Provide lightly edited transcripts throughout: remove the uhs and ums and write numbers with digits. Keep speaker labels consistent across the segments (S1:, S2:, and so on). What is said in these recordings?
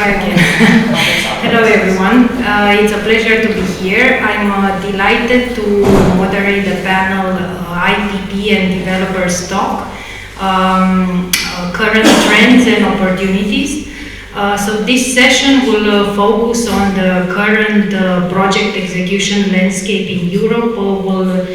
S1: try again. Hello everyone, it's a pleasure to be here. I'm delighted to moderate the panel IPP and Developers Talk, Current Trends and Opportunities. So this session will focus on the current project execution landscape in Europe. We'll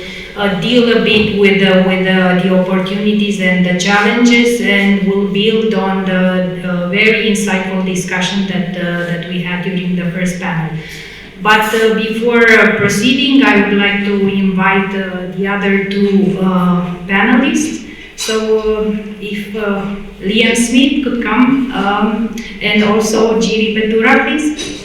S1: deal a bit with the opportunities and the challenges, and we'll build on the very insightful discussion that we had during the first panel. But before proceeding, I would like to invite the other two panelists. So if Liam Smith could come, and also Jiri Petura, please.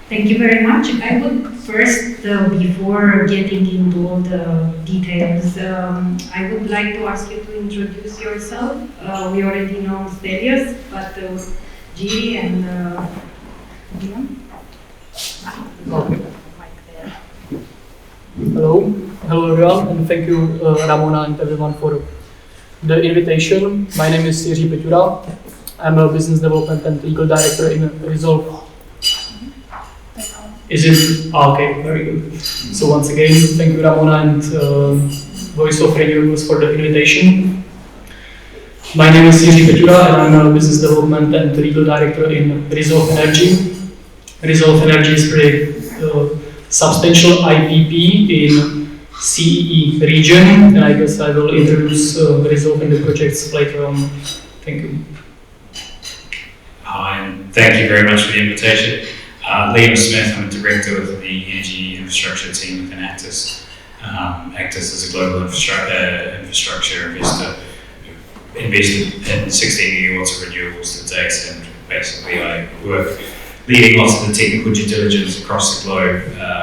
S1: Thank you very much. I would first, before getting into all the details, I would like to ask you to introduce yourself. We already know Stelios, but Jiri and Liam.
S2: Hello everyone, and thank you Ramona and everyone for the invitation. My name is Jiri Petura. I'm a business development and legal director in Rezolv. Is it? Okay, very good. So once again, thank you Ramona and Voice of Renewable for the invitation. My name is Jiri Petura and I'm a business development and legal director in Rezolv Energy. Rezolv Energy is a pretty substantial IPP in CEE region, and I guess I will introduce Rezolv and the projects later on. Thank you.
S3: Hi, and thank you very much for the invitation. Liam Smith, I'm a director of the energy infrastructure team within Actis. Actis is a global infrastructure investor who invested in 16 gigawatts of renewables to date, and basically I work leading lots of the technical due diligence across the globe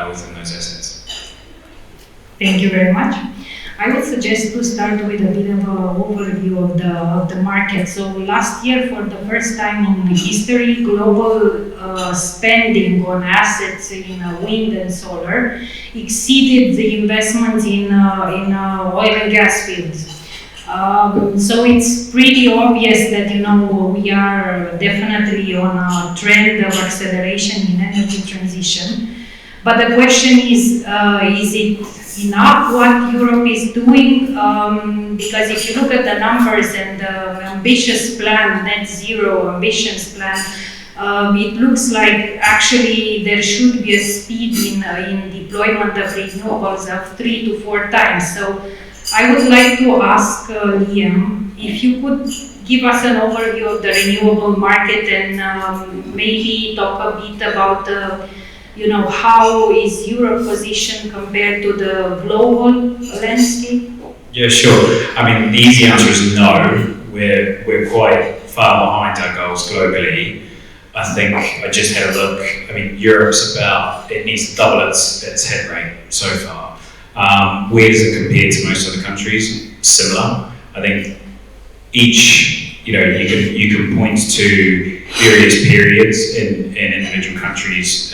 S3: within those assets.
S1: Thank you very much. I would suggest to start with a bit of an overview of the market. So last year, for the first time in history, global spending on assets in wind and solar exceeded the investments in oil and gas fields. So it's pretty obvious that we are definitely on a trend of acceleration in energy transition. But the question is it enough what Europe is doing? Because if you look at the numbers and the ambitious plan, net zero ambitions plan, it looks like actually there should be a speed in deployment of renewables of 3 to 4 times. So I would like to ask Liam, if you could give us an overview of the renewable market and maybe talk a bit about how is Europe positioned compared to the global landscape?
S3: Yeah, sure. I mean, the easy answer is no. We're quite far behind our goals globally. I think I just had a look. I mean, Europe's it needs to double its hit rate so far. Where does it compare to most other countries? Similar. I think each, you can point to various periods in individual countries'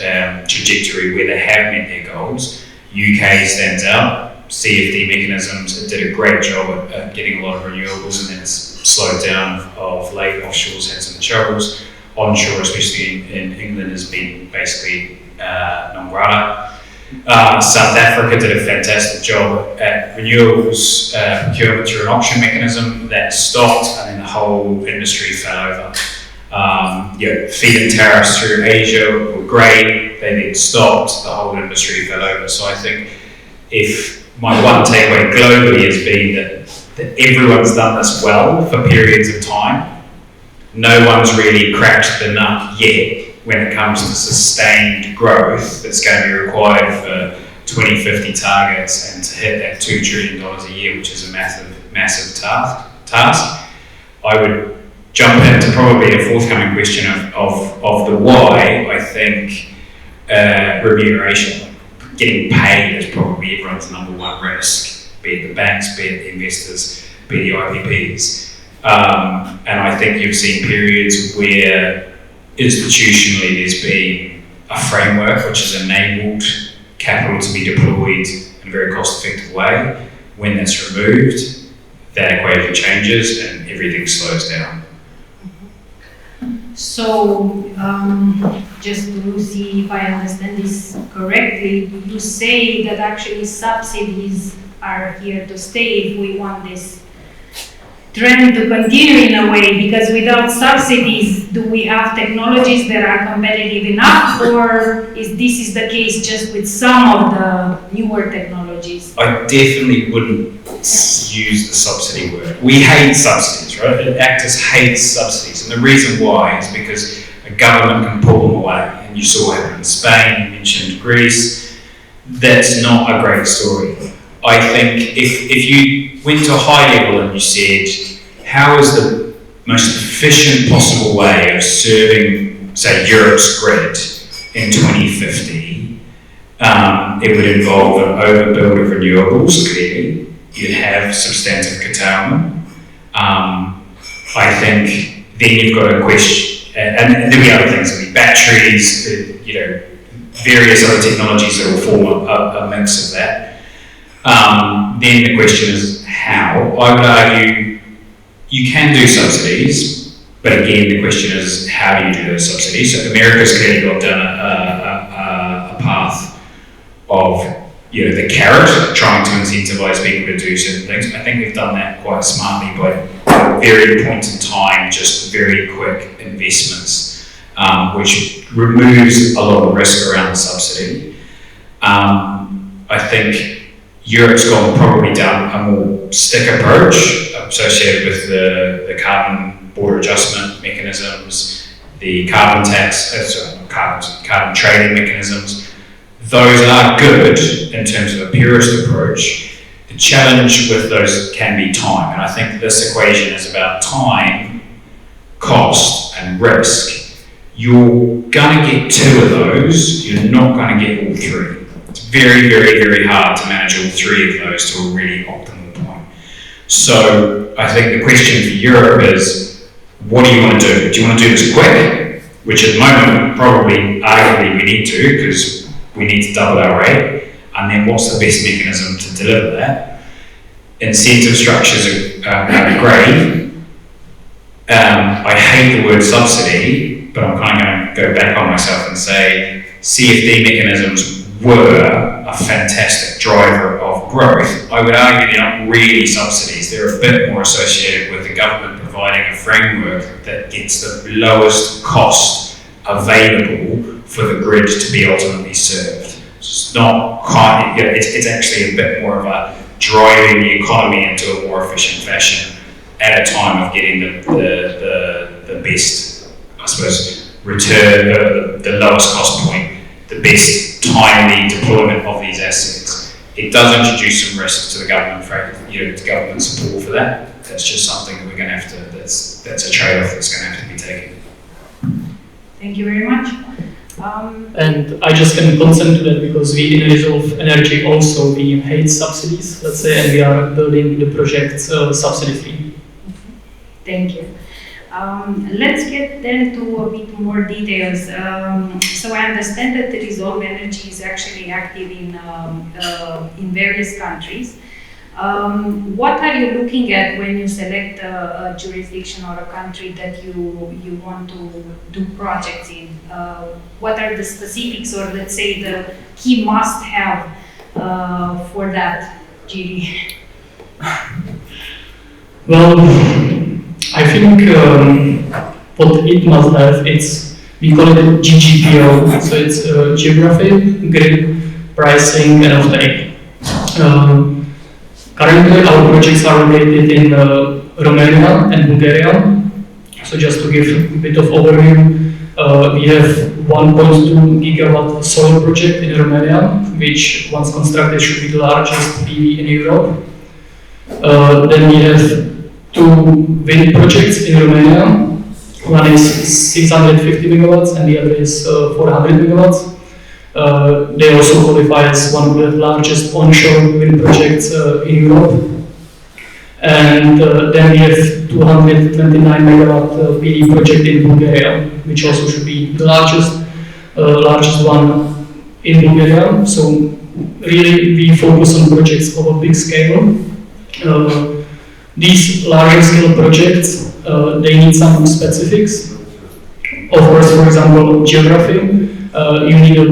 S3: trajectory where they have met their goals. UK stands out. CFD mechanisms, it did a great job at getting a lot of renewables, and then it's slowed down of late. Offshore's had some troubles. Onshore, especially in England, has been basically non grata. South Africa did a fantastic job at renewables procurement through an auction mechanism that stopped, and then the whole industry fell over. Feed-in tariffs through Asia were great, they then stopped, the whole industry fell over. So I think if my one takeaway globally has been that everyone's done this well for periods of time, no one's really cracked the nut yet when it comes to sustained growth that's going to be required for 2050 targets and to hit that $2 trillion a year, which is a massive task. I would jump into probably a forthcoming question of the why. I think remuneration. getting paid is probably everyone's number one risk, be it the banks, be it the investors, be it the IPPs. And I think you've seen periods where institutionally there's been a framework which has enabled capital to be deployed in a very cost-effective way. When that's removed, that equation changes and everything slows down.
S1: So, just to see if I understand this correctly, you say that actually subsidies are here to stay if we want this trend to continue in a way, because without subsidies, do we have technologies that are competitive enough, or is this the case just with some of the newer technologies?
S3: I definitely wouldn't use the subsidy word. We hate subsidies, right? Actis hates subsidies, and the reason why is because a government can pull them away, and you saw it in Spain, you mentioned Greece. That's not a great story. I think if you went to a high level and you said, how is the most efficient possible way of serving, say, Europe's grid in 2050, it would involve an overbuild of renewables, clearly. You'd have substantive curtailment. I think then you've got a question, and there'll be other things, there'll be batteries, various other technologies that will form a mix of that. Then the question is how. I would argue you can do subsidies, but again the question is how do you do those subsidies? So America's clearly got down a path of the carrot, trying to incentivize people to do certain things. I think we've done that quite smartly by at very point in time, just very quick investments, which removes a lot of risk around the subsidy. I think Europe's gone probably down a more stick approach associated with the carbon border adjustment mechanisms, the carbon tax, carbon trading mechanisms. Those are good in terms of a purist approach. The challenge with those can be time, and I think this equation is about time, cost, and risk. You're going to get two of those, you're not going to get all three. It's very, very, very hard to manage all three of those to a really optimal point. So I think the question for Europe is, what do you want to do? Do you want to do this quick? Which at the moment, probably, arguably, we need to, because we need to double our rate. And then what's the best mechanism to deliver that? Incentive structures are great. I hate the word subsidy, but I'm kind of going to go back on myself and say CFD mechanisms were a fantastic driver of growth. I would argue they're not really subsidies. They're a bit more associated with the government providing a framework that gets the lowest cost available for the grid to be ultimately served. It's not quite, it's actually a bit more of a driving the economy into a more efficient fashion at a time of getting the best, I suppose, return, the lowest cost point, the best timely deployment of these assets. It does introduce some risks to the government, to government support for that. That's just something that we're going to have to, that's a trade-off that's going to have to be taken.
S1: Thank you very much.
S2: And I just can consent to that because we in Rezolv Energy also we hate subsidies, let's say, and we are building the project subsidy-free.
S1: Thank you. Let's get then to a bit more details. So I understand that Rezolv Energy is actually active in various countries. What are you looking at when you select a jurisdiction or a country that you want to do projects in? What are the specifics, or let's say the key must-have for that, Jiri?
S2: Well, I think what it must have, we call it GGPO, so it's geography, grid, pricing, and offtake. Currently, our projects are located in Romania and Bulgaria. So just to give a bit of overview, we have 1.2 gigawatt solar project in Romania, which once constructed should be the largest PV in Europe. Then we have 2 wind projects in Romania. One is 650 megawatts and the other is 400 megawatts. They also qualify as one of the largest onshore wind projects in Europe. And then we have 229 megawatt PV project in Bulgaria, which also should be the largest one in Bulgaria. So really we focus on projects of a big scale. These larger scale projects, they need some specifics. Of course, for example, geography. You need a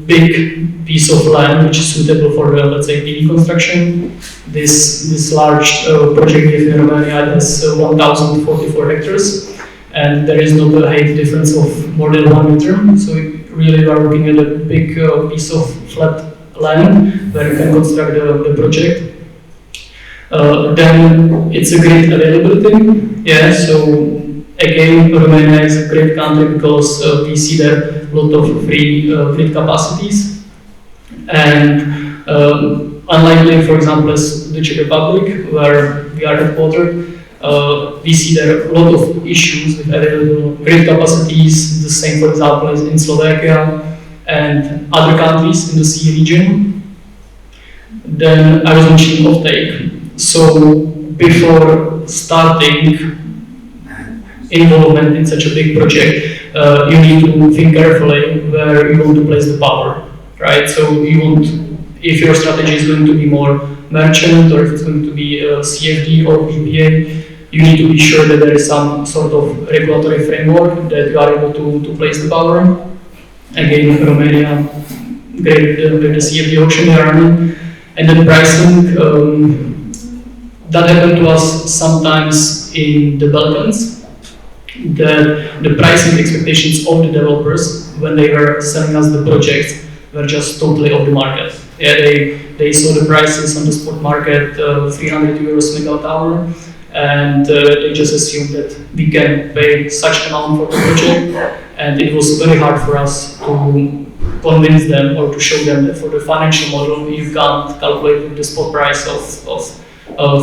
S2: big piece of land which is suitable for, let's say, PV construction. This large project in Romania has 1,044 hectares, and there is not a height difference of more than 1 meter. So really we are looking at a big piece of flat land where you can construct the project. Then it's a grid availability. Yeah, so again, Romania is a great country because we see there a lot of free grid capacities. And unlikely, for example, as the Czech Republic, where we are headquartered, we see there a lot of issues with available grid capacities. The same, for example, as in Slovakia and other countries in the sea region. Then I was mentioning offtake. So before starting involvement in such a big project, you need to think carefully where you want to place the power, right? So you want, if your strategy is going to be more merchant or if it's going to be CFD or PPA, you need to be sure that there is some sort of regulatory framework that you are able to place the power. Again, Romania, great the CFD auction they are running. And then pricing, that happened to us sometimes in the Balkans. The pricing expectations of the developers when they were selling us the projects were just totally off the market. Yeah, they saw the prices on the spot market, 300 euros megawatt hour, and they just assumed that we can pay such amount for the project, and it was very hard for us to convince them or to show them that for the financial model you can't calculate the spot price of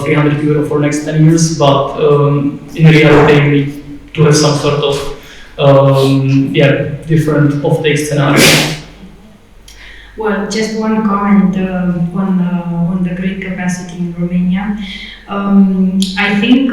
S2: 300 euro for next 10 years, but in reality we need to have some sort of different offtake scenario.
S1: Well, just one comment on the grid capacity in Romania. I think,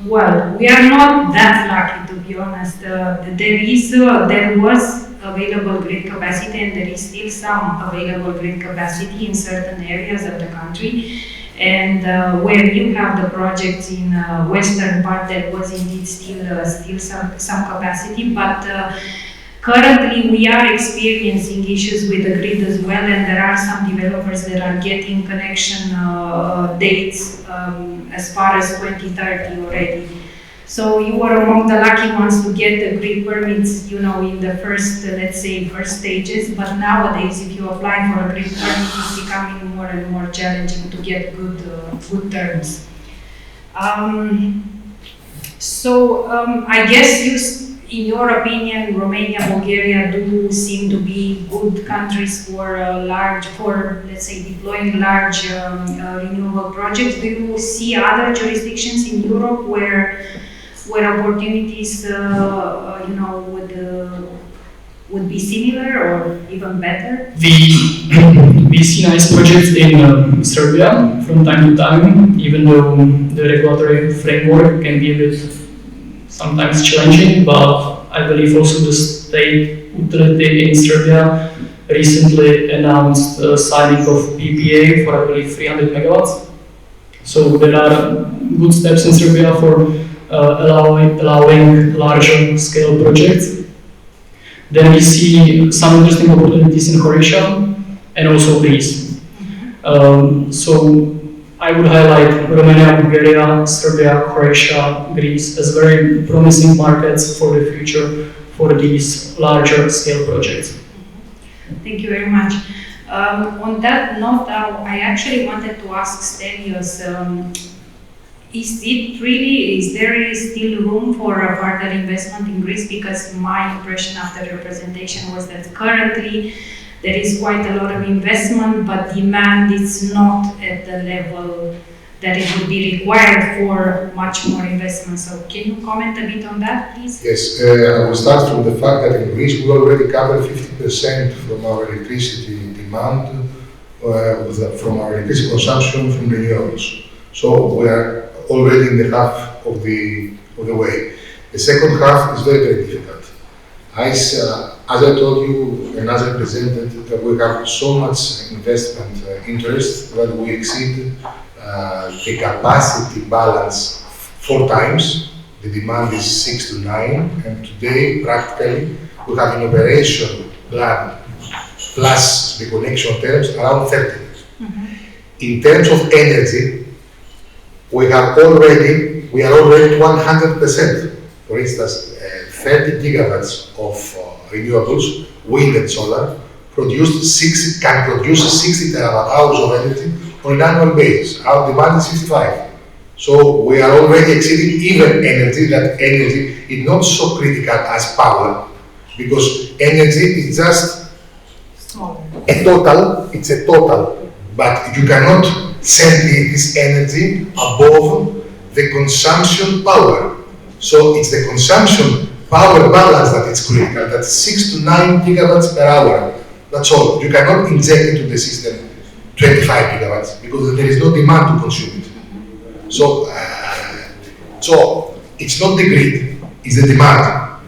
S1: we are not that lucky, to be honest. There was available grid capacity, and there is still some available grid capacity in certain areas of the country. And where you have the projects in western part, there was indeed still some capacity, but currently we are experiencing issues with the grid as well, and there are some developers that are getting connection dates as far as 2030 already. So you are among the lucky ones to get the grid permits, in the first stages. But nowadays, if you apply for a grid permit, it's becoming more and more challenging to get good terms. I guess in your opinion, Romania, Bulgaria do seem to be good countries for deploying large renewable projects. Do you see other jurisdictions in Europe where opportunities, would be similar or even better?
S2: We see nice projects in Serbia from time to time, even though the regulatory framework can be a bit sometimes challenging, but I believe also the state utility in Serbia recently announced signing of PPA for, I believe, 300 megawatts. So there are good steps in Serbia for allowing larger scale projects. Then we see some interesting opportunities in Croatia and also Greece. So I would highlight Romania, Bulgaria, Serbia, Croatia, Greece as very promising markets for the future for these larger scale projects.
S1: Thank you very much. On that note, I actually wanted to ask Stelios, is there still room for further investment in Greece? Because my impression after your presentation was that currently there is quite a lot of investment, but demand is not at the level that it would be required for much more investment. So can you comment a bit on that, please?
S4: Yes, I will start from the fact that in Greece we already cover 50% from our electricity demand, from our electricity consumption from renewables. So we are already in the half of the way. The second half is very, very difficult. As I told you and as I presented, that we have so much investment interest that we exceed the capacity balance 4 times. The demand is 6 to 9, and today practically we have an operation plan plus the connection terms around 30. In terms of energy, we are already 100%. For instance, 30 gigawatts of renewables, wind and solar, can produce 60 terawatt hours of energy on an annual basis. Our demand is 55. So we are already exceeding even energy. That energy is not so critical as power, because energy is just a total, it's a total, but you cannot send this energy above the consumption power. So it's the consumption power balance that is critical. That's 6 to 9 gigawatts per hour. That's all. You cannot inject into the system 25 gigawatts because there is no demand to consume it. So, it's not the grid, it's the demand.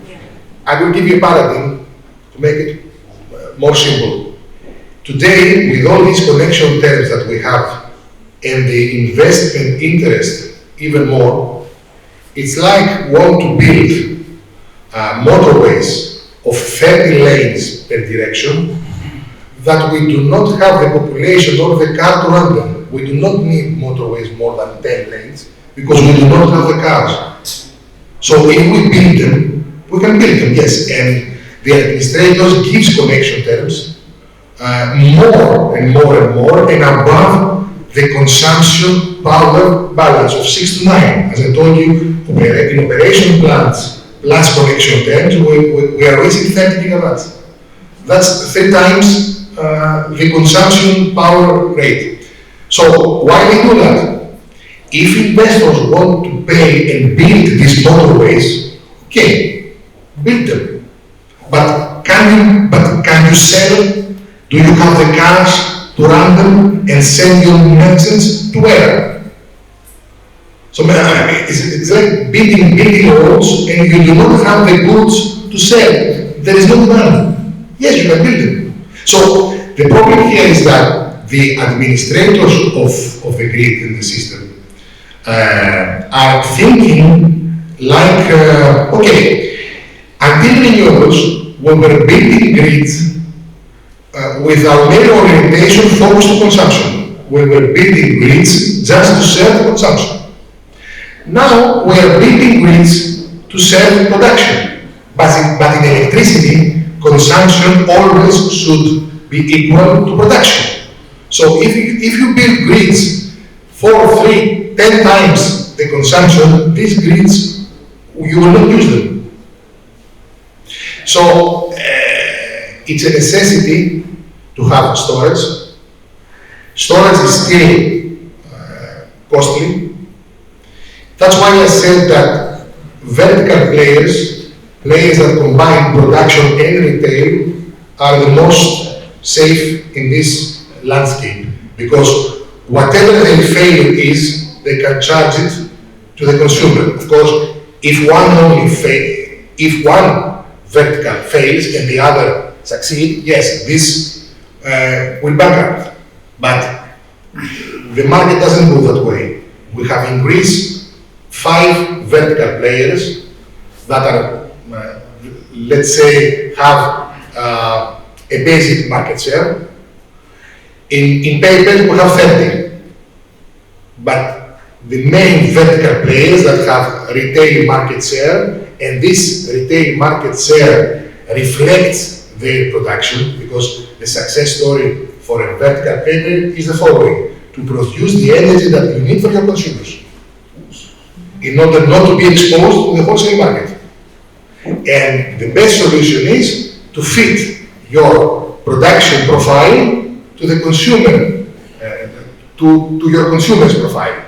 S4: I will give you a paradigm to make it more simple. Today, with all these connection terms that we have and the investment interest even more, it's like want to build motorways of 30 lanes per direction that we do not have the population or the car to run them. We do not need motorways more than 10 lanes because we do not have the cars. So if we build them, we can build them, yes, and the administrators gives connection terms more and more and more and above the consumption power balance of 6 to 9. As I told you, in operation plants plus connection terms, we are reaching 30 gigawatts. That's 3 times the consumption power rate. So why we do that? If investors want to pay and build these motorways, okay, build them. But can you sell? Do you have the cash to run them and send your merchants to where? So it's like building roads and you do not have the goods to sell. There is no demand. Yes, you can build them. So the problem here is that the administrators of the grid in the system are thinking like, okay, until renewables, we were building grids with our main orientation focused on consumption. We were building grids just to serve consumption. Now we are building grids to serve production, but in electricity, consumption always should be equal to production. So if you build grids 4, 3, 10 times the consumption, these grids, you will not use them. So it's a necessity to have storage. Storage is still costly. That's why I said that vertical players that combine production and retail, are the most safe in this landscape, because whatever their failure is, they can charge it to the consumer. Of course, if one vertical fails and the other succeed, yes, this will bankrupt. But the market doesn't move that way. We have in Greece 5 vertical players that are, let's say, have a basic market share. In papers, we have 30. But the main vertical players that have retail market share, and this retail market share reflects their production, because the success story for a vertical player is the following: to produce the energy that you need for your consumers, in order not to be exposed to the wholesale market. And the best solution is to fit your production profile to the consumer, to your consumer's profile.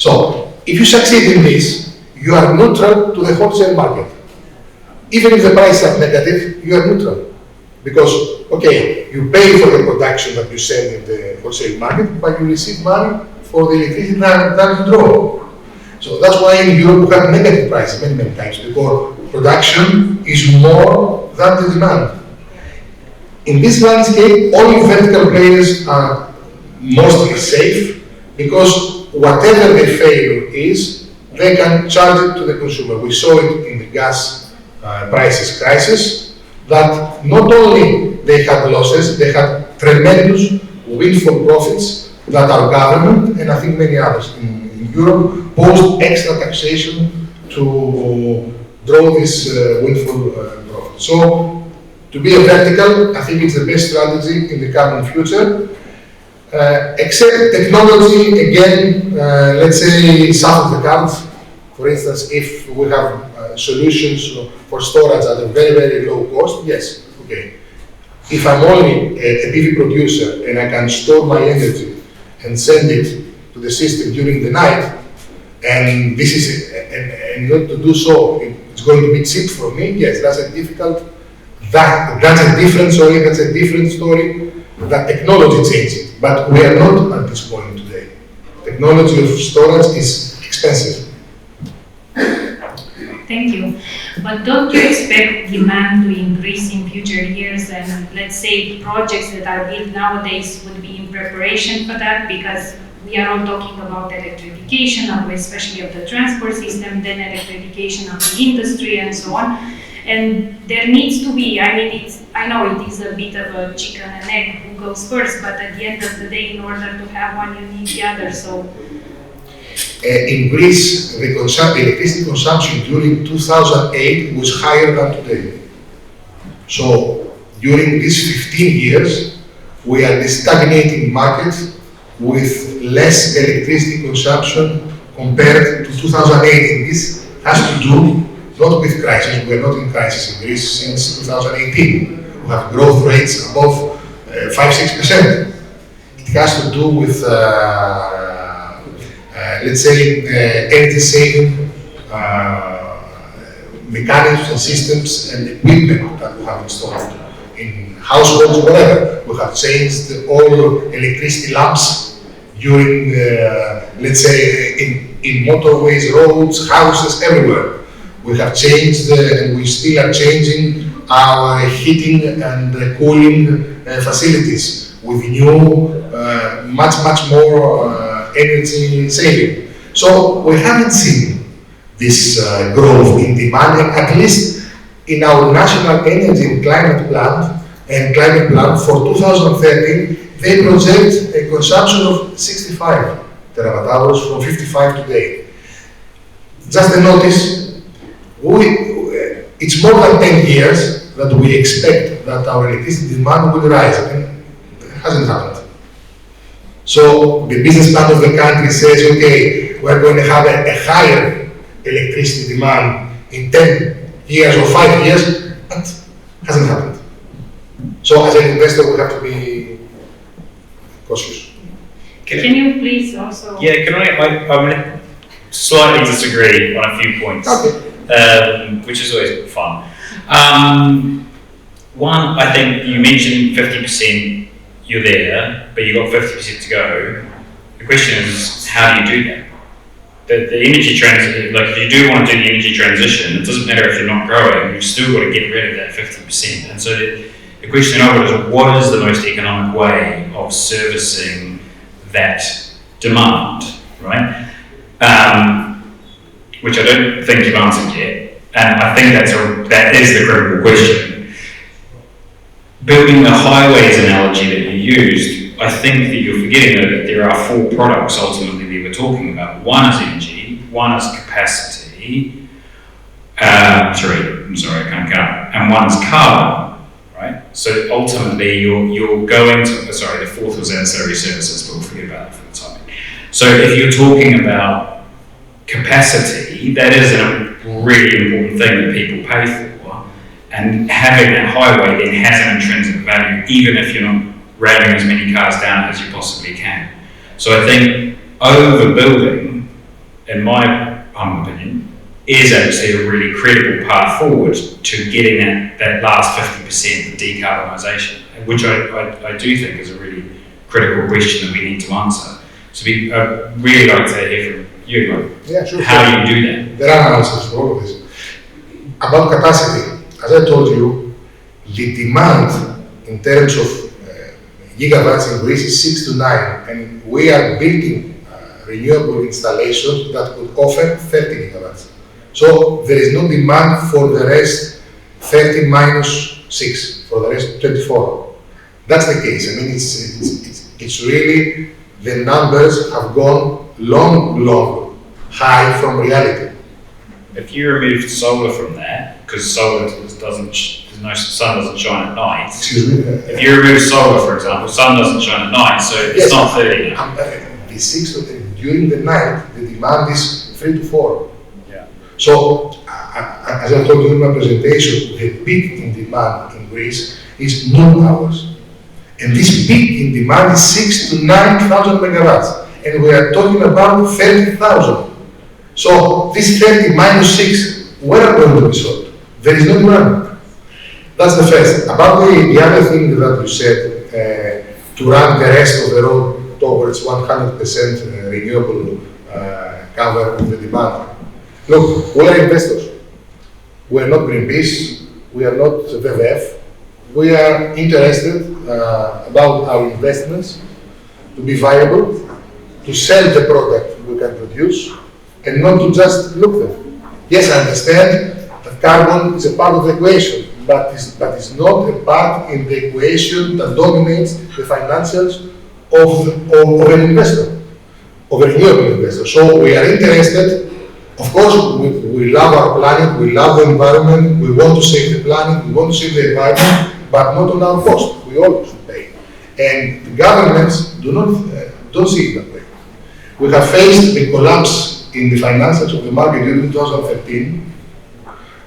S4: So, if you succeed in this, you are neutral to the wholesale market. Even if the prices are negative, you are neutral. Because, okay, you pay for the production that you sell in the wholesale market, but you receive money for the electricity that you draw. So that's why in Europe we have negative prices many times, because production is more than the demand. In this landscape, all vertical players are mostly safe, because whatever the failure is, they can charge it to the consumer. We saw it in the gas prices crisis, that not only they had losses, they had tremendous windfall profits that our government, and I think many others in Europe, posed extra taxation to draw this windfall profit. So, to be a vertical, I think it's the best strategy in the coming future. Except technology, again, let's say some of the cards. For instance, if we have solutions for storage at a very low cost, yes, okay. If I'm only a PV producer and I can store my energy and send it to the system during the night, and this is and not to do so, it's going to be cheap for me. Yes, that's a difficult. That's a different story. That technology changes, but we are not at this point today. Technology of storage is expensive.
S1: Thank you. But don't you expect demand to increase in future years, and let's say projects that are built nowadays would be in preparation for that, because we are all talking about electrification, especially of the transport system, then electrification of the industry and so on. And there needs to be, I know it is a bit of a chicken and egg, who goes first, but at the end of the day, in order to have one, you need the other, so.
S4: In Greece, the electricity consumption during 2008 was higher than today. So, during these 15 years, we are in a stagnating market with less electricity consumption compared to 2008. And this has to do not with crisis. We are not in crisis in Greece since 2018. We have growth rates above 5-6%. It has to do with, let's say, energy saving mechanisms and systems and equipment that we have installed in households, whatever. We have changed all electricity lamps during, let's say, in motorways, roads, houses, everywhere. We have changed, and we still are changing our heating and cooling facilities with new, much more energy saving. So we haven't seen this growth in demand, and at least in our national energy and climate plan for 2030, they project a consumption of 65 terawatt hours from 55 today. Just a notice. It's more than 10 years that we expect that our electricity demand will rise, and it hasn't happened. So the business plan of the country says, okay, we're going to have a higher electricity demand in 10 years or 5 years, but it hasn't happened. So as an investor, we have to be cautious.
S3: Can
S1: you please also?
S3: Yeah, I'm going to slightly disagree on a few points.
S4: Okay.
S3: Which is always fun. One, I think you mentioned 50% you're there, but you've got 50% to go. The question is, how do you do that? The energy transition, like if you do want to do the energy transition, it doesn't matter if you're not growing, you've still got to get rid of that 50%. And so the question over is, what is the most economic way of servicing that demand, right? Which I don't think you've answered yet, and I think that is the critical question. Building the highways analogy that you used, I think that you're forgetting that there are 4 products ultimately that we're talking about. One is energy, one is capacity, I can't count, and one is carbon, right? So ultimately you're going to, the 4th was ancillary services, but we'll forget about that for the time. So if you're talking about capacity, that is a really important thing that people pay for, and having that highway then has an intrinsic value, even if you're not ramming as many cars down as you possibly can. So I think overbuilding in my humble opinion, is actually a really credible path forward to getting that last 50% of decarbonisation, which I do think is a really critical question that we need to answer. So I'd really like to hear from you, how you do that.
S4: There are answers for all of this. About capacity, as I told you, the demand in terms of gigawatts in Greece is 6 to 9, and we are building renewable installations that could offer 30 gigawatts. So there is no demand for the rest 30 minus 6, for the rest 24. That's the case. I mean, it's really, the numbers have gone long high from reality.
S3: If you removed solar from that, because solar doesn't, the sun doesn't shine at night.
S4: Excuse me.
S3: If you remove solar, for example, sun doesn't shine at night, so it's not 30 now.
S4: The 6 during the night, the demand is 3 to 4.
S3: Yeah.
S4: So, as I told you in my presentation, the peak in demand in Greece is noon hours. And this peak in demand is 6 to 9,000 megawatts. And we are talking about 30,000. So, this 30 minus 6, where are going to be sold? There is no demand. That's the first. About the other thing that you said, to run the rest of the road towards 100% renewable cover of the demand. Look, we are investors. We are not Greenpeace. We are not WWF. We are interested about our investments to be viable, to sell the product we can produce, and not to just look them. Yes, I understand that carbon is a part of the equation, but it's not a part in the equation that dominates the financials of an investor, of a renewable investor. So we are interested. Of course, we love our planet, we love the environment, we want to save the planet, we want to save the environment, but not on our cost. We all should pay. And the governments don't see it that way. We have faced a collapse in the financials of the market during 2013,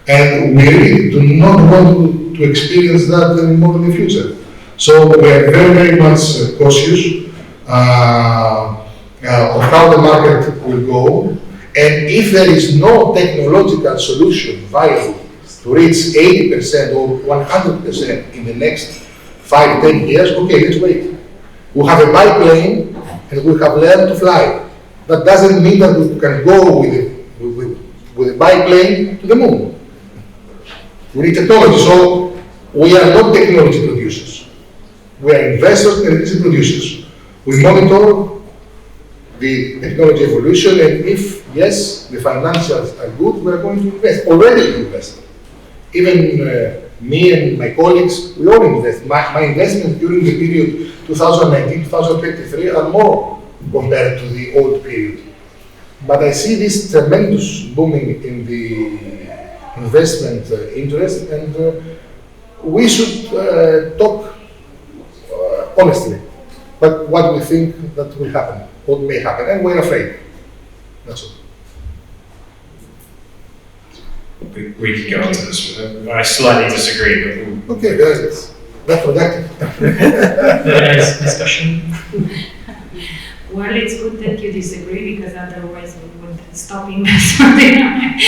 S4: and we really do not want to experience that anymore in the future. So we are very much cautious of how the market will go, and if there is no technological solution viable to reach 80% or 100% in the next 5-10 years, okay, let's wait. We have a biplane and we have learned to fly. That doesn't mean that we can go with a biplane to the moon. We need technology, so we are not technology producers. We are investors and energy producers. We monitor the technology evolution, and if, yes, the financials are good, we are going to invest. Already invest. Even me and my colleagues, we all invest. My investments during the period 2019-2023 are more compared to the old period. But I see this tremendous booming in the investment interest, and we should talk honestly. But what we think that will happen, what may happen, and we're afraid. That's all.
S3: We could go into this. I slightly disagree, but
S4: okay, that's productive.
S1: Very nice discussion. Well, it's good that you disagree, because otherwise we would stop investment.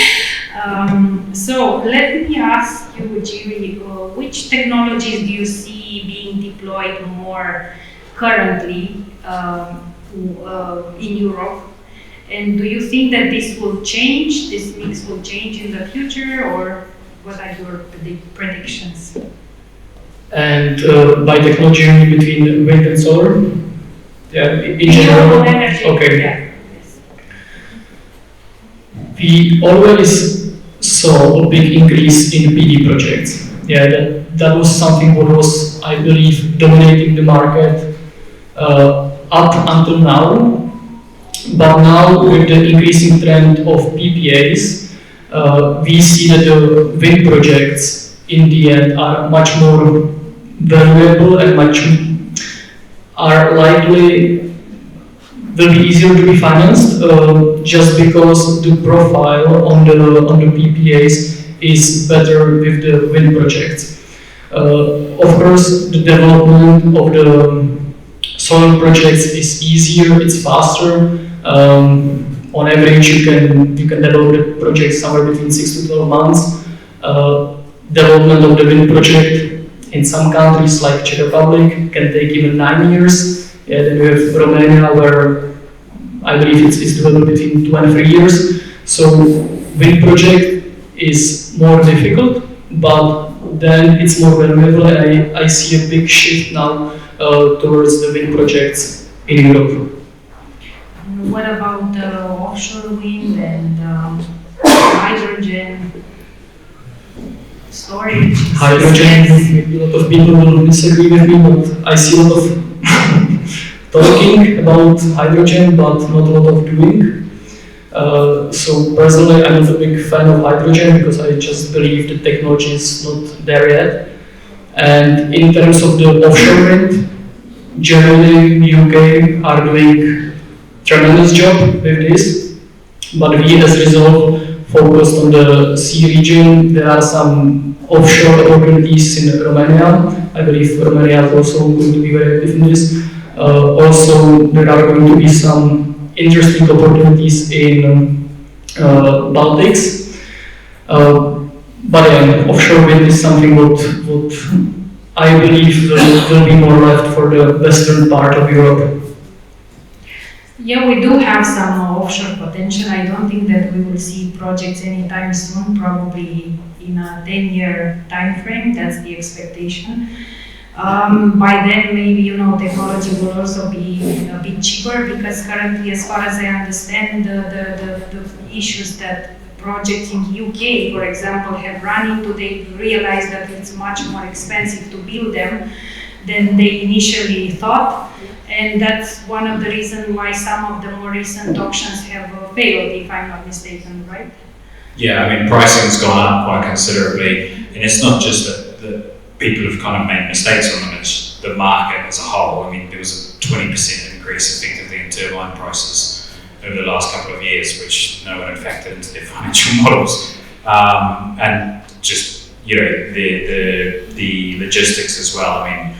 S1: So let me ask you, Jiri, which technologies do you see being deployed more currently in Europe? And do you think that this will change, this mix will change in the future, or what are your predictions?
S2: And by technology, between wind and solar? Yeah, in general?
S1: Energy.
S2: Okay.
S1: Yeah. Yes.
S2: We always saw a big increase in PV projects. Yeah, that was something what was, I believe, dominating the market up until now. But now, with the increasing trend of PPAs, we see that the wind projects in the end are much more valuable and are likely will be easier to be financed, just because the profile on the PPAs is better with the wind projects. Of course, the development of the solar projects is easier, it's faster. On on average, you can develop the project somewhere between 6 to 12 months. Development of the wind project in some countries like Czech Republic can take even 9 years. Yeah, then we have Romania where I believe it's developed between 2 and 3 years. So wind project is more difficult, but then it's more valuable, and I see a big shift now towards the wind projects in Europe.
S1: What about offshore wind and hydrogen storage?
S2: Hydrogen, maybe a lot of people will disagree with me, but I see a lot of talking about hydrogen, but not a lot of doing. So personally, I'm not a big fan of hydrogen because I just believe the technology is not there yet. And in terms of the offshore wind, generally UK are doing tremendous job with this, but we as Rezolv focused on the sea region. There are some offshore opportunities in Romania. I believe Romania is also going to be very active in this. Also, there are going to be some interesting opportunities in Baltics. But yeah, offshore wind is something what I believe will be more left for the western part of Europe.
S1: Yeah, we do have some offshore potential. I don't think that we will see projects anytime soon, probably in a 10-year time frame. That's the expectation. By then, maybe, technology will also be a bit cheaper, because currently, as far as I understand, the issues that projects in the UK, for example, have run into, they realize that it's much more expensive to build them than they initially thought. And that's one of the reasons why some of the more recent auctions have failed, if I'm not mistaken, right?
S3: Yeah, I mean, pricing's gone up quite considerably, and it's not just that people have kind of made mistakes on them, it's the market as a whole. I mean, there was a 20% increase effectively in turbine prices over the last couple of years, which no one had factored into their financial models. And just, the logistics as well. I mean,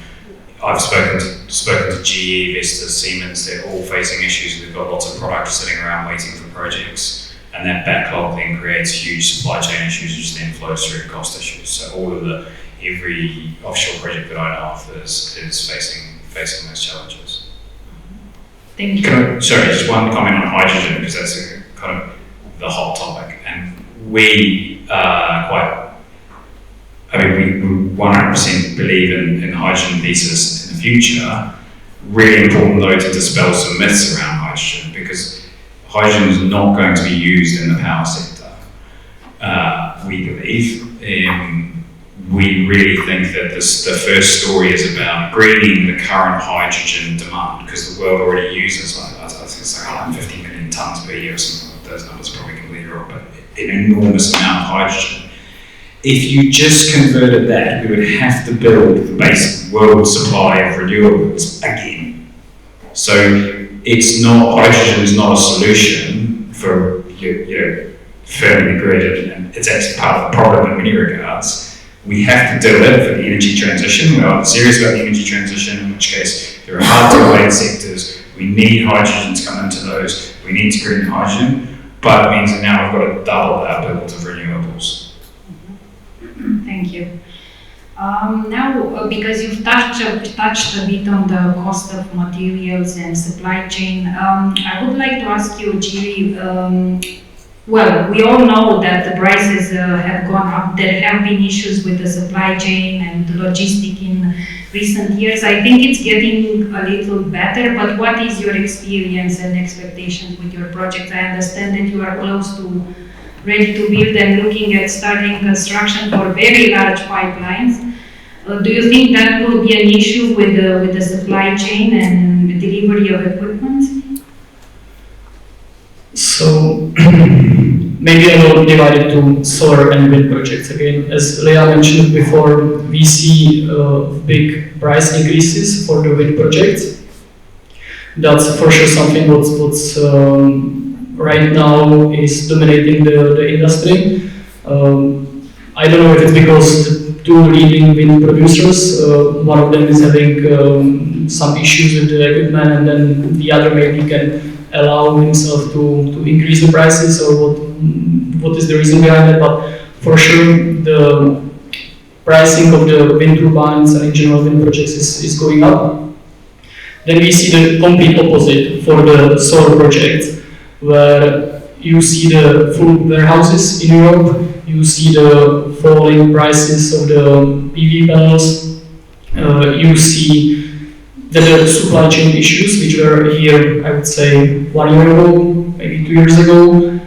S3: I've spoken to Jiri, Vestas, Siemens, they're all facing issues. They've got lots of products sitting around waiting for projects, and that backlog then creates huge supply chain issues, which then flows through to cost issues. So every offshore project that I know of is facing those challenges.
S1: Thank you.
S3: Sorry, just one comment on hydrogen, because that's kind of the hot topic, and we we 100% believe in the hydrogen thesis in the future. Really important though to dispel some myths around hydrogen, because hydrogen is not going to be used in the power sector, we believe. We really think that the first story is about greening the current hydrogen demand, because the world already uses, I think it's like 150 million tonnes per year or something. Those numbers are probably completely wrong, but an enormous amount of hydrogen. If you just converted that, we would have to build the basic world supply of renewables again. So hydrogen is not a solution for firming the grid, and it's actually part of the problem in many regards. We have to do it for the energy transition. We are serious about the energy transition, in which case there are hard to abate sectors. We need hydrogen to come into those. We need to green hydrogen, but it means that now we've got to double our build of renewables.
S1: Thank you. Now, because you've touched a bit on the cost of materials and supply chain, I would like to ask you, Jiri, well, we all know that the prices have gone up. There have been issues with the supply chain and the logistic in recent years. I think it's getting a little better, but what is your experience and expectations with your project? I understand that you are close to ready to build and looking at starting construction for very large pipelines. Do you think that will be an issue with the supply chain and the delivery of equipment?
S2: So maybe I will divide it to solar and wind projects again. As Leah mentioned before, we see big price increases for the wind projects. That's for sure something what's right now is dominating the industry. I don't know if it's because the two leading wind producers, one of them is having some issues with the equipment, and then the other maybe can allow himself to increase the prices, or what is the reason behind it. But for sure, the pricing of the wind turbines and in general wind projects is going up. Then we see the complete opposite for the solar projects, where you see the full warehouses in Europe, you see the falling prices of the PV panels, you see that the supply chain issues, which were here, I would say, 1 year ago, maybe 2 years ago,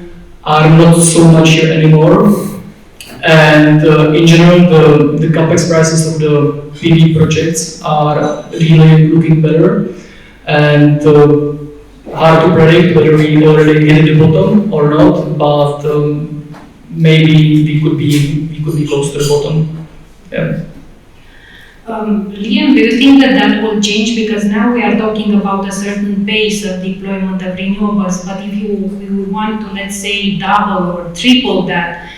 S2: are not so much here anymore. And in general, the capex prices of the PV projects are really looking better, and hard to predict whether we already hit the bottom or not, but maybe we could be close to the bottom. Yeah.
S1: Liam, do you think that will change? Because now we are talking about a certain pace of deployment of renewables, but if you want to, let's say, double or triple that,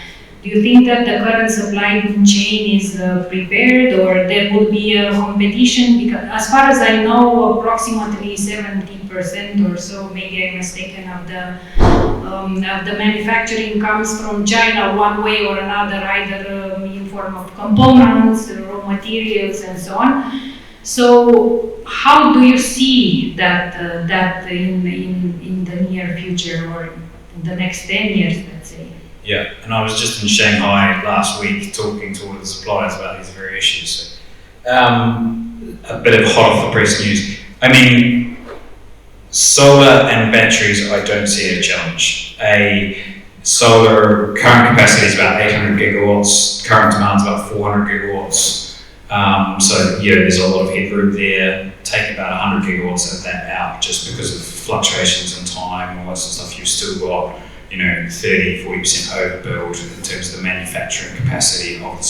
S1: do you think that the current supply chain is prepared, or there will be a competition? Because as far as I know, approximately 70% or so, maybe I'm mistaken, of the manufacturing comes from China one way or another, either in form of components, raw materials, and so on. So how do you see that in the near future, or in the next 10 years, let's say?
S3: Yeah, and I was just in Shanghai last week talking to all the suppliers about these very issues. So, a bit of hot off the press news. I mean, solar and batteries, I don't see a challenge. A solar current capacity is about 800 gigawatts, current demand is about 400 gigawatts. So yeah, there's a lot of headroom there. Take about 100 gigawatts of that out just because of fluctuations in time, all that sort of stuff. You've still got 30-40% overbuild in terms of the manufacturing capacity of the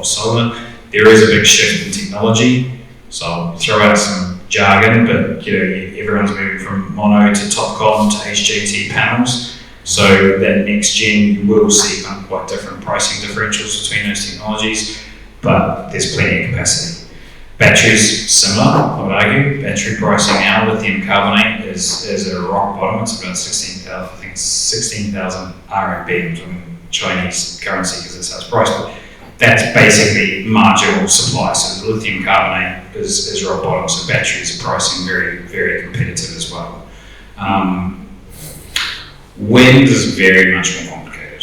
S3: solar. There is a big shift in technology, so I'll throw out some jargon, but everyone's moving from mono to TOPCon to HJT panels. So that next gen, you will see quite different pricing differentials between those technologies, but there's plenty of capacity. Batteries, similar, I would argue. Battery pricing now, lithium carbonate is at a rock bottom. It's about 16,000 RMB, I'm talking Chinese currency because that's how it's priced. But that's basically marginal supply. So the lithium carbonate is rock bottom, so batteries are pricing very, very competitive as well. Wind is very much more complicated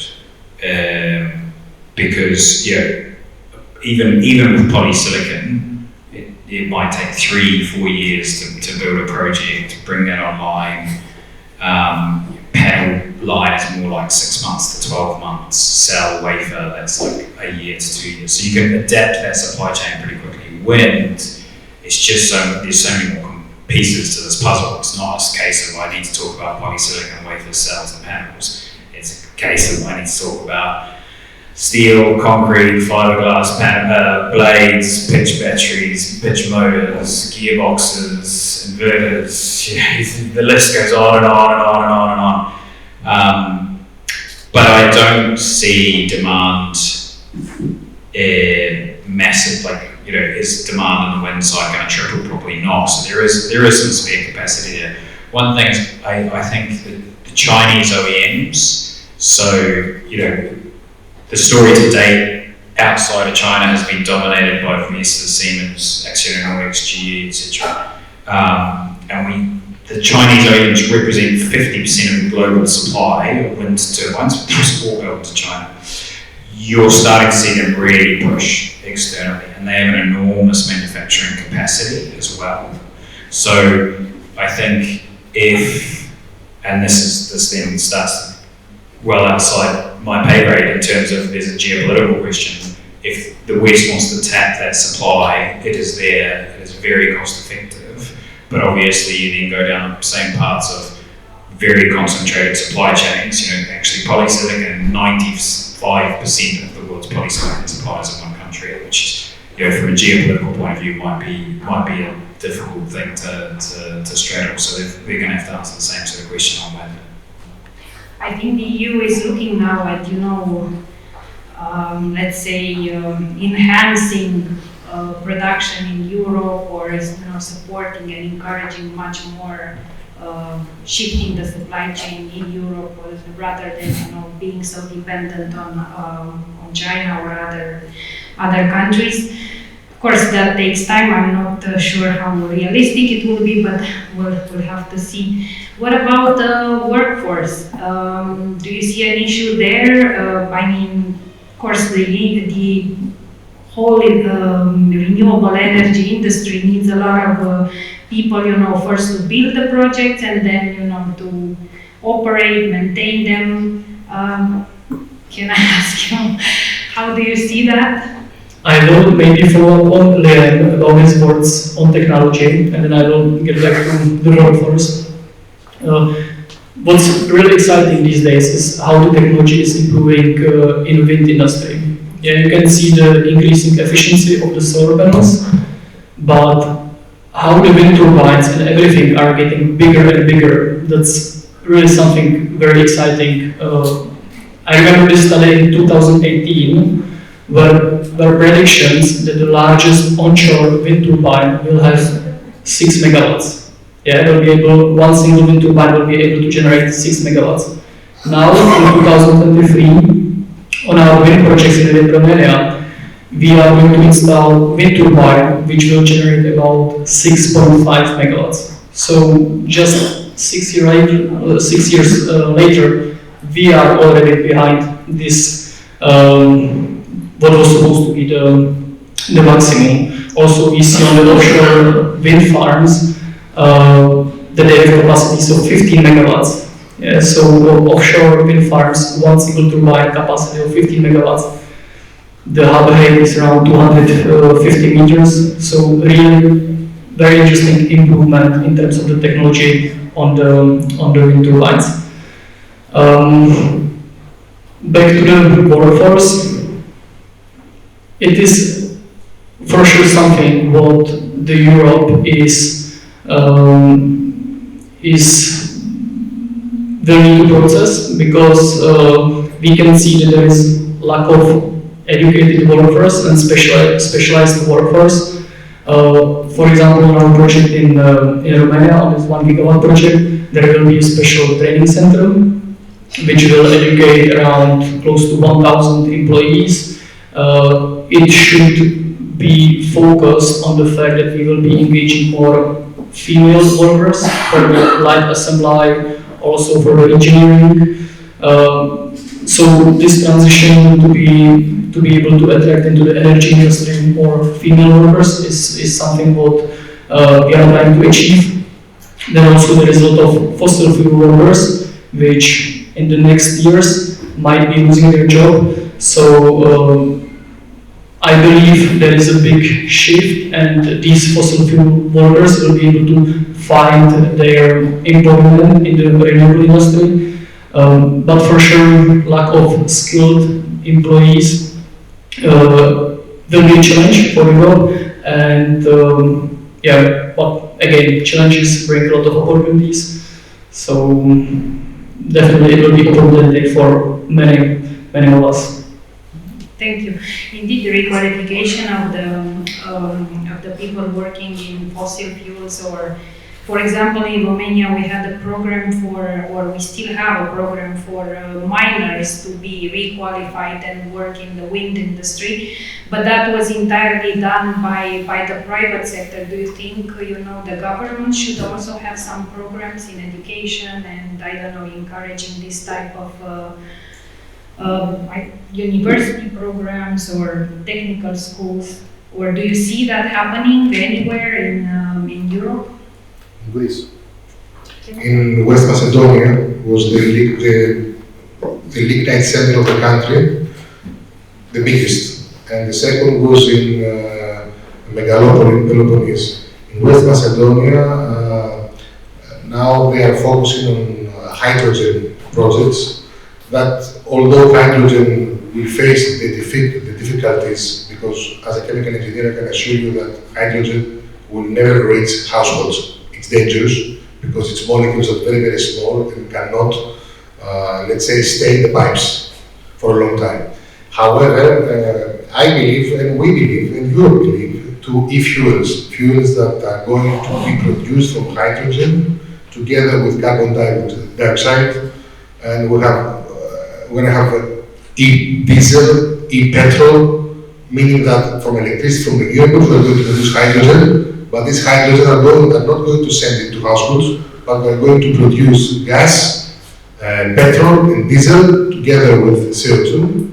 S3: because even with polysilicon, it might take 3-4 years to build a project, to bring that online. Panel line is more like 6 months to 12 months. Cell, wafer, that's like a year to 2 years. So you can adapt that supply chain pretty quickly. Wind, it's just there's so many more pieces to this puzzle. It's not a case of I need to talk about polysilicon, wafer, cells, and panels. It's a case of I need to talk about steel, concrete, fiberglass, blades, pitch batteries, pitch motors, gearboxes, inverters. The list goes on and on and on and on and on. But I don't see demand massive. Is demand on the wind side going to triple? Probably not. So there is some spare capacity there. One thing is I think the Chinese OEMs. So the story to date outside of China has been dominated by Vestas, Siemens, Actis, Jiri, etc. And the Chinese OEMs represent 50% of the global supply of wind turbines, which is all built to China. You're starting to see them really push externally, and they have an enormous manufacturing capacity as well. So I think this then starts well outside my pay grade in terms of there's a geopolitical question. If the West wants to tap that supply, it is there, it is very cost effective, but obviously you then go down the same paths of very concentrated supply chains. Actually polysilicon, 95% of the world's polysilicon supplies in one country, which from a geopolitical point of view might be a difficult thing to straddle. So they're going to have to answer the same sort of question on that.
S1: I think the EU is looking now at, let's say, enhancing production in Europe, or is supporting and encouraging much more shifting the supply chain in Europe rather than being so dependent on China or other countries. Of course, that takes time. I'm not sure how realistic it will be, but we'll have to see. What about the workforce? Do you see an issue there? I mean, of course, the whole renewable energy industry needs a lot of people, first to build the projects and then, to operate, maintain them. Can I ask you, how do you see that?
S2: I will maybe follow up on Leon about his words on technology, and then I will get back to the workforce. What's really exciting these days is how the technology is improving in wind industry. Yeah, you can see the increasing efficiency of the solar panels, but how the wind turbines and everything are getting bigger and bigger, that's really something very exciting. I remember this study in 2018, where predictions that the largest onshore wind turbine will have 6 megawatts. Yeah, one single wind turbine will be able to generate 6 megawatts. Now, in 2023, on our wind projects in the area, we are going to install wind turbine which will generate about 6.5 megawatts. So just 6 years later, we are already behind this. What was supposed to be the maximum. Also, we see on the offshore wind farms that they have capacities of 15 megawatts. Yeah, so offshore wind farms, one single turbine capacity of 15 megawatts. The harbor height is around 250 meters. So really very interesting improvement in terms of the technology on the wind turbines. Back to the workforce. It is for sure something what the Europe is willing to process, because we can see that there is lack of educated workforce and specialized workforce. For example, in our project in Romania, on this 1 gigawatt project, there will be a special training center which will educate around close to 1,000 employees. It should be focused on the fact that we will be engaging more female workers for the light assembly, also for the engineering. So this transition to be able to attract into the energy industry more female workers is something what we are trying to achieve. Then also there is a lot of fossil fuel workers which in the next years might be losing their job. So I believe there is a big shift, and these fossil fuel workers will be able to find their employment in the renewable industry. But for sure, lack of skilled employees will be a challenge for Europe. And but again, challenges bring a lot of opportunities. So definitely it will be opportunity for many of us.
S1: Thank you. Indeed, the requalification of the people working in fossil fuels, or, for example, in Romania, we had a program or we still have a program for miners to be requalified and work in the wind industry, but that was entirely done by the private sector. Do you think, the government should also have some programs in education and, encouraging this type of university programs or technical schools, or do you see that happening anywhere in Europe?
S4: In Greece. In West Macedonia was the lignite center of the country, the biggest, and the second was in Megalopoli, Peloponnese. In West Macedonia, now they are focusing on hydrogen projects. That although hydrogen will face the difficulties, because as a chemical engineer I can assure you that hydrogen will never reach households. It's dangerous because its molecules are very, very small and cannot, let's say, stay in the pipes for a long time. However, I believe, and we believe, and Europe believe, to e-fuels, fuels that are going to be produced from hydrogen together with carbon dioxide, and we're going to have e-diesel, e-petrol, meaning that from electricity from renewables we're going to produce hydrogen, but this hydrogen are not going to send it to households, but we're going to produce gas, petrol and diesel together with CO2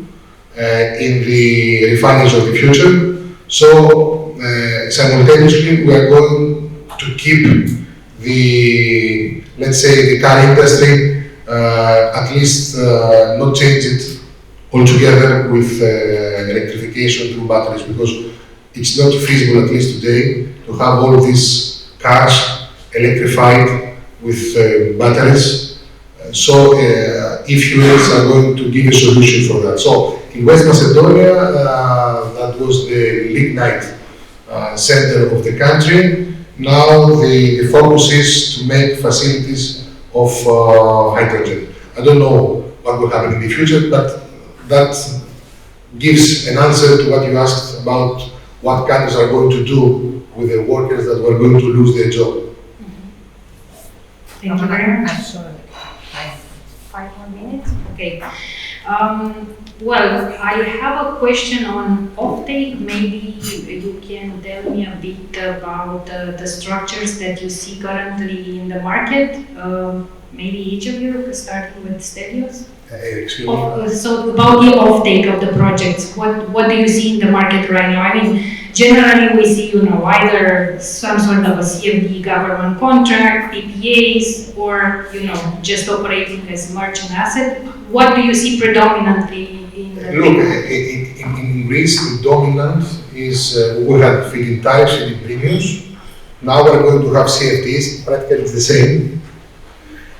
S4: in the refineries of the future. So simultaneously we are going to keep the, let's say, the car industry, at least not change it altogether with electrification through batteries, because it's not feasible, at least today, to have all of these cars electrified with batteries. So e-fuels are going to give a solution for that. So in West Macedonia, that was the lignite center of the country. Now the focus is to make facilities of hydrogen. I don't know what will happen in the future, but that gives an answer to what you asked about what countries are going to do with the workers that were going to lose their job.
S1: Thank you very much.
S5: Sorry.
S1: 5 more minutes? Okay. Well, I have a question on offtake. Maybe you can tell me a bit about the structures that you see currently in the market. Maybe each of you, starting with Stelios.
S4: Excuse me.
S1: So about the offtake of the projects, what do you see in the market right now? I mean, generally we see, either some sort of a CFD government contract, PPAs, or, just operating as merchant asset. What do you see predominantly in the...
S4: Look, in Greece, the dominant is, we had feed-in tariffs, feed-in premiums. Now we're going to have CFDs, practically it's the same.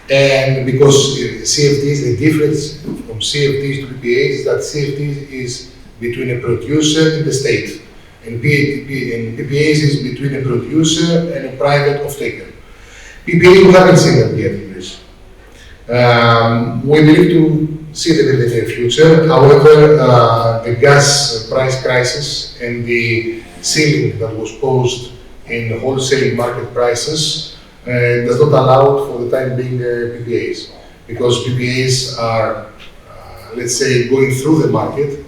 S4: And because CFDs, the difference from CFDs to PPAs is that CFDs is between a producer and the state. And PPAs is between a producer and a private off-taker. PPAs, we haven't seen that yet in Greece. We believe to see them in the near future. However, the gas price crisis and the ceiling that was posed in wholesale market prices does not allow for the time being PPAs, because PPAs are, let's say, going through the market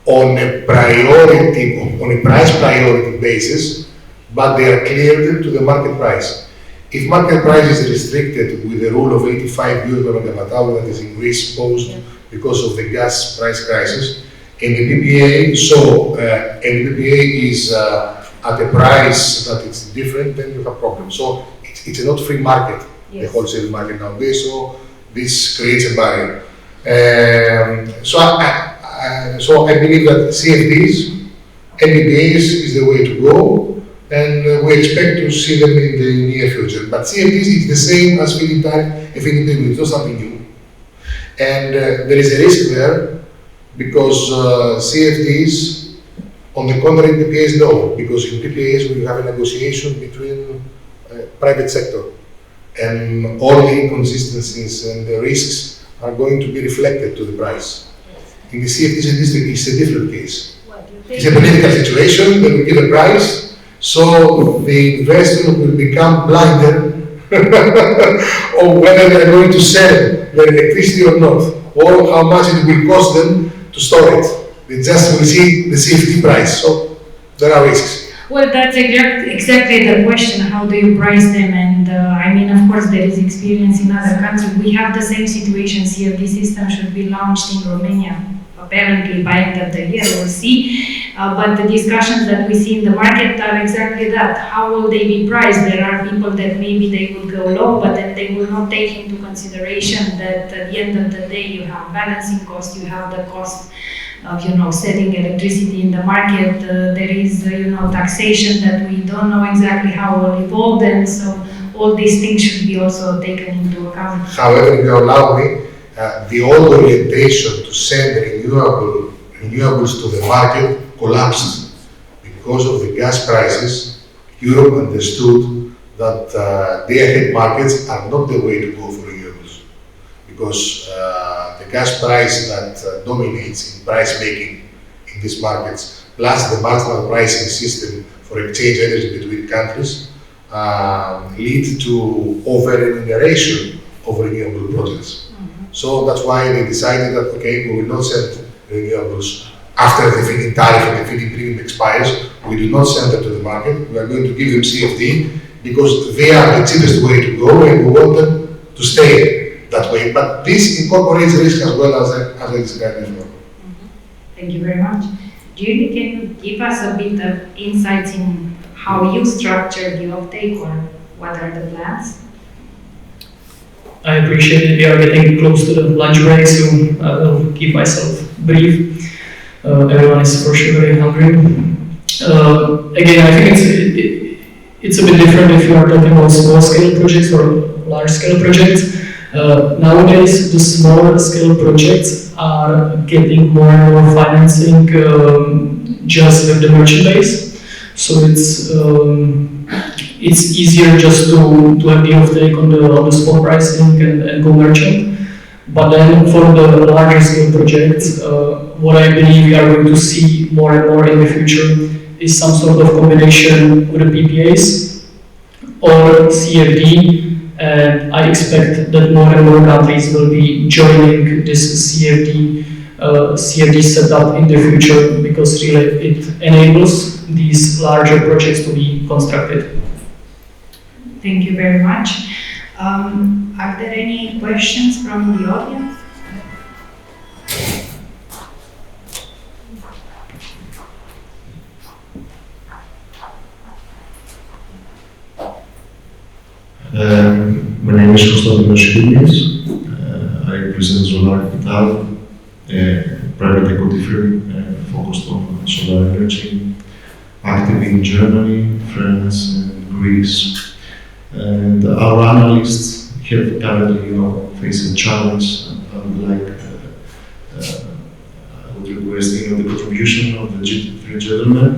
S4: on a price priority basis, but they are cleared to the market price. If market price is restricted with the rule of 85 euros per megawatt hour that is in Greece posed because of the gas price crisis, and the PPA, and the PPA is at a price that it's different, then you have problems. So it's a not free market, the wholesale market nowadays, so this creates a barrier. So I believe that CFDs and PPAs is the way to go, and we expect to see them in the near future. But CFDs is the same as feed-in tariff, a feed-in premium, it's not something new. And there is a risk there, because CFDs, on the contrary, PPAs no, because in PPAs we have a negotiation between private sector, and all the inconsistencies and the risks are going to be reflected to the price. In the CFDs, it's a different case. It's a political situation, they will give a price, so the investor will become blinder on whether they are going to sell their electricity or not, or how much it will cost them to store it. They just will see the CFD price, so there are risks.
S1: Well, that's exactly the question. How do you price them? And I mean, of course, there is experience in other countries. We have the same situation. CFD system should be launched in Romania, apparently by end of the year. We'll see. But the discussions that we see in the market are exactly that. How will they be priced? There are people that maybe they will go low, but then they will not take into consideration that at the end of the day, you have balancing cost, you have the cost of selling electricity in the market. There is taxation that we don't know exactly how will evolve, and so all these things should be also taken into account.
S4: However, if you allow me, the old orientation to send renewables to the market collapsed because of the gas prices. Europe understood that day-ahead markets are not the way to go for renewables, because the gas price that dominates in price making in these markets, plus the marginal pricing system for exchange energy between countries, lead to over-remuneration of renewable projects. So that's why they decided that, okay, we will not send renewables after the feed-in tariff and the feed-in premium expires. We do not send them to the market. We are going to give them CFD because they are the cheapest way to go, and we want them to stay that way. But this incorporates risk as well as I described before.
S1: Thank you very much. Jiri, can you give us a bit of insights in how you structure the offtake, or what are the plans?
S2: I appreciate it. We are getting close to the lunch break, so I will keep myself brief. Everyone is for sure very hungry. Again, I think it's a bit different if you are talking about small-scale projects or large-scale projects. Nowadays, the smaller scale projects are getting more and more financing just with the merchant base. So it's easier just to have the offtake on the spot pricing and go merchant. But then for the larger scale projects, what I believe we are going to see more and more in the future is some sort of combination with the PPAs or CFD. And I expect that more and more countries will be joining this CFD setup in the future, because really it enables these larger projects to be constructed.
S1: Thank you very much. Are there any questions from the audience?
S5: My name is Stelios. I represent Solar Capital, a private equity firm focused on solar energy, active in Germany, France, and Greece. And our analysts have currently, face a challenge. I would like, I would request, the contribution of the three gentlemen.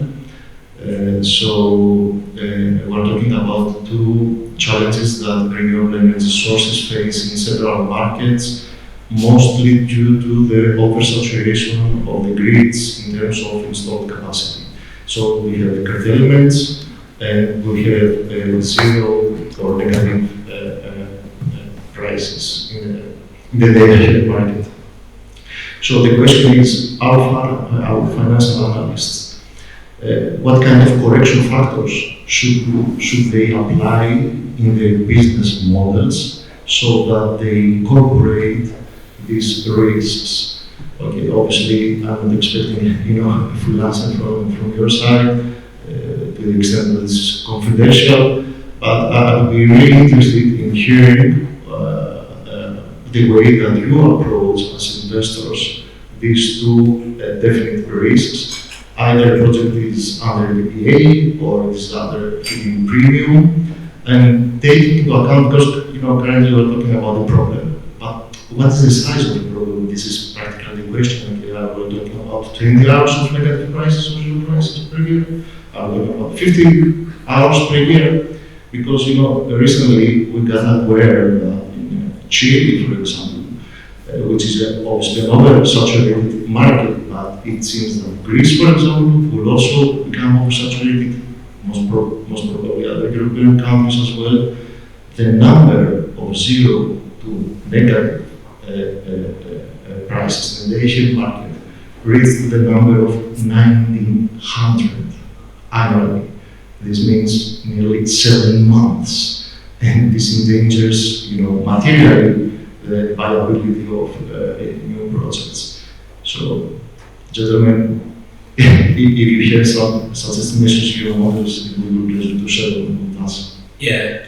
S5: We're talking about two challenges that renewable energy sources face in several markets, mostly due to the oversaturation of the grids in terms of installed capacity. So we have curtailments, and we have zero or negative prices in the day-ahead market. So the question is, our financial analysts, what kind of correction factors should they apply in their business models so that they incorporate these risks? Okay, obviously, I'm not expecting a full answer from your side to the extent that it's confidential, but I would be really interested in hearing the way that you approach as investors these two definite risks. Either project is under PPA or is under feed-in premium, and taking into account, because currently we're talking about the problem, but what is the size of the problem? This is practically the question. Okay, are we talking about 20 hours of negative prices or zero prices per year? Are we talking about 50 hours per year? Because recently we got aware that in Chile, for example, which is obviously an oversaturated market, but it seems that Greece, for example, will also become oversaturated, most probably other European countries as well. The number of zero to negative prices in the Asian market reached the number of 1,900 annually. This means nearly 7 months, and this endangers, materially, the viability of new projects. So, gentlemen, if you have such estimations in your models, it would be a pleasure to share them with us.
S3: Yeah,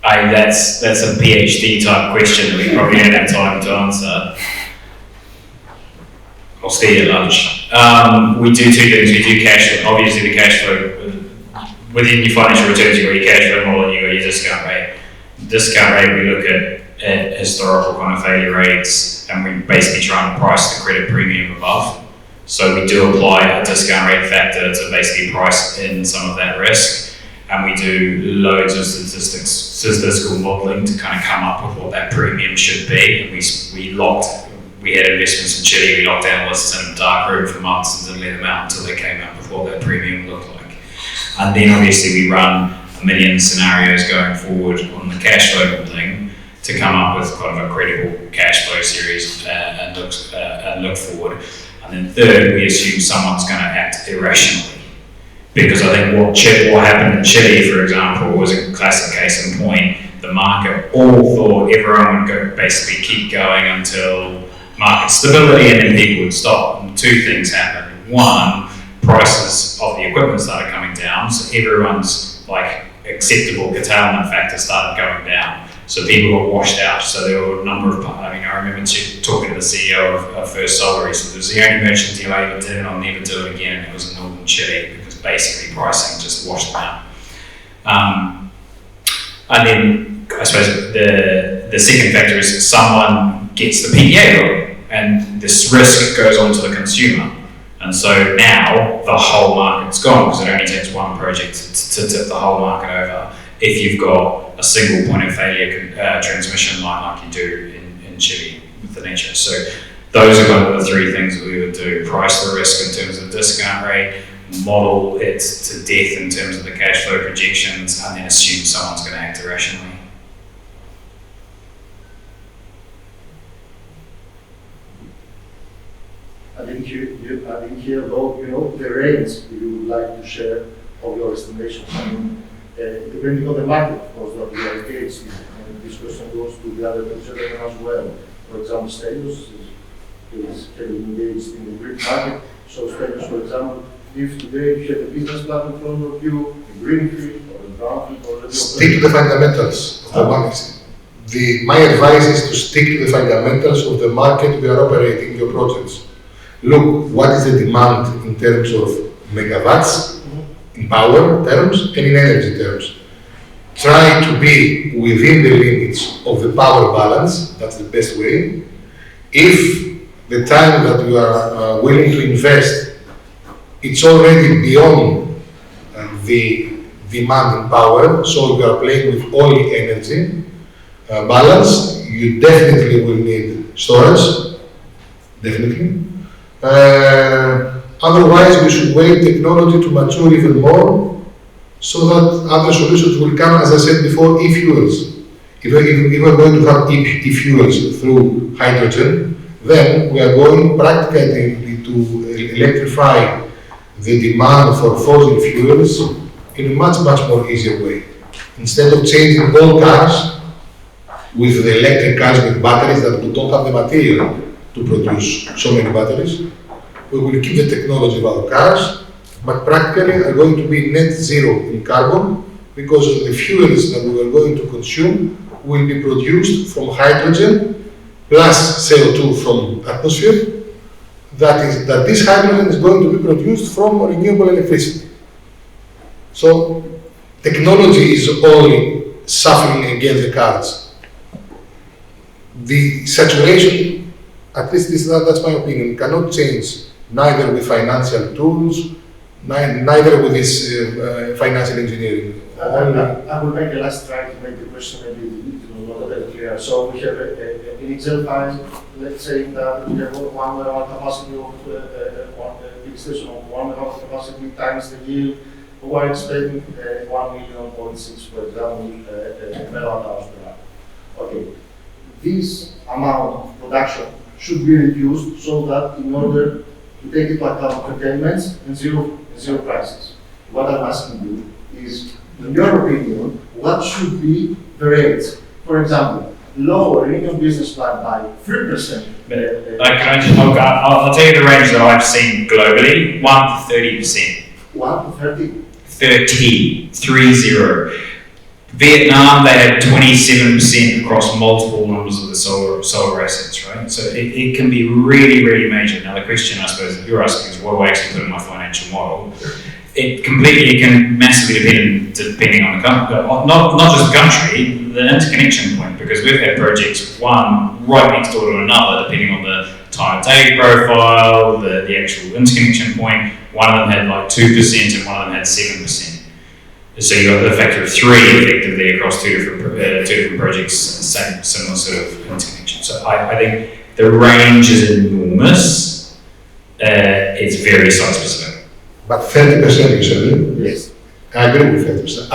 S3: that's a PhD type question that we probably don't have time to answer. I'll stay at lunch. We do two things. We do cash flow. Obviously, the cash flow within your financial returns, you got your cash flow model and you got your discount rate. Discount rate, we look at historical kind of failure rates, and we basically try and price the credit premium above. So we do apply a discount rate factor to basically price in some of that risk, and we do loads of statistical modelling to kind of come up with what that premium should be. And we had investments in Chile, we locked analysts in a dark room for months and didn't let them out until they came up with what that premium looked like. And then obviously we run a million scenarios going forward on the cash flow modeling to come up with kind of a credible cash flow series and look forward. And then third, we assume someone's going to act irrationally. Because I think what happened in Chile, for example, was a classic case in point. The market all thought everyone would basically keep going until market stability, and then people would stop. And two things happened. One, prices of the equipment started coming down, so everyone's like acceptable curtailment factor started going down. So people got washed out. So there were a number of, I remember talking to the CEO of First Solar recently. It was the only merchant deal I ever did, and I'll never do it again. And it was in northern Chile because basically pricing just washed them out. And then I suppose the second factor is someone gets the PPA wrong, and this risk goes on to the consumer. And so now the whole market's gone because it only takes one project to tip the whole market over if you've got a single point of failure transmission line like you do in Chile with the nature. So those are kind of the three things that we would do: price the risk in terms of discount rate, model it to death in terms of the cash flow projections, and then assume someone's going to act irrationally.
S6: I didn't hear about the range you would like to share of your estimations. Depending on the market, of course, that we are engaged in. And this question goes to the other two gentlemen as well. For example, Stelios is heavily engaged in the Greek market. So Stelios, for example, if today you have a business plan in front of you, in greenfield or in brownfield or
S4: stick to the fundamentals of the market. My advice is to stick to the fundamentals of the market we are operating your projects. Look, what is the demand in terms of megawatts, in power terms, and in energy terms. Try to be within the limits of the power balance, that's the best way. If the time that you are willing to invest, it's already beyond the demand in power, so you are playing with only energy balance, you definitely will need storage, definitely. Otherwise, we should wait technology to mature even more so that other solutions will come, as I said before, e-fuels. If we're going to have e-fuels through hydrogen, then we are going practically to electrify the demand for fossil fuels in a much more easier way. Instead of changing all cars with the electric cars with batteries that we don't have the material to produce so many batteries, we will keep the technology of our cars, but practically are going to be net zero in carbon because the fuels that we are going to consume will be produced from hydrogen plus CO2 from atmosphere. That this hydrogen is going to be produced from renewable electricity. So technology is only suffering against the cards. The saturation, at least that's my opinion, cannot change neither with financial tools, neither with this financial engineering.
S6: I will make a last try to make the question maybe not very clear. So we have an Excel file, let's say that we have 1 megawatt capacity of big station of 1 megawatt capacity times the yield. We are expecting 1.6 million, for example, megawatt hours per hour. Okay, this amount of production should be reduced so that in order to take into account curtailments and zero prices. What I'm asking you is, in your opinion, what should be the rates? For example, lower Renewable business plan by 3%.
S3: I'll tell you the range that I've seen globally: 1 to 30%.
S6: 1 to 30.
S3: 30. Vietnam, they had 27% across multiple numbers of the solar assets, right? So it can be really major. Now the question I suppose that you're asking is, what do I actually put in my financial model? It can massively depending on the country, not just the country, the interconnection point, because we've had projects, one right next door to another, depending on the time of day profile, the actual interconnection point. One of them had like 2% and one of them had 7%. So you got the factor of 3 effectively across two different projects, similar sort of interconnection. So I think the range is enormous. It's very site specific.
S4: But 30% you said,
S6: yes.
S4: I agree with 30%.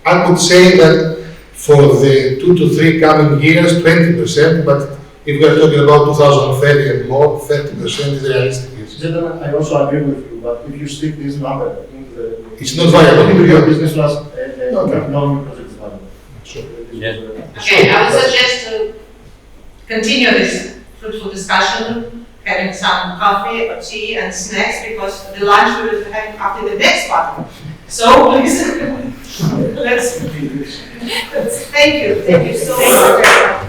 S4: I could say that for the 2 to 3 coming years, 20%, but if we are talking about 2030 and more, 30% is realistic. Yes.
S6: Gentlemen, I also agree with you, but if you stick this number into the...
S4: It's not viable.
S6: Into your business class, no project is viable.
S4: Sure.
S7: Okay, I would suggest to continue this fruitful discussion, having some coffee or tea and snacks, because the lunch we will have after the next one. So please, let's thank you so much.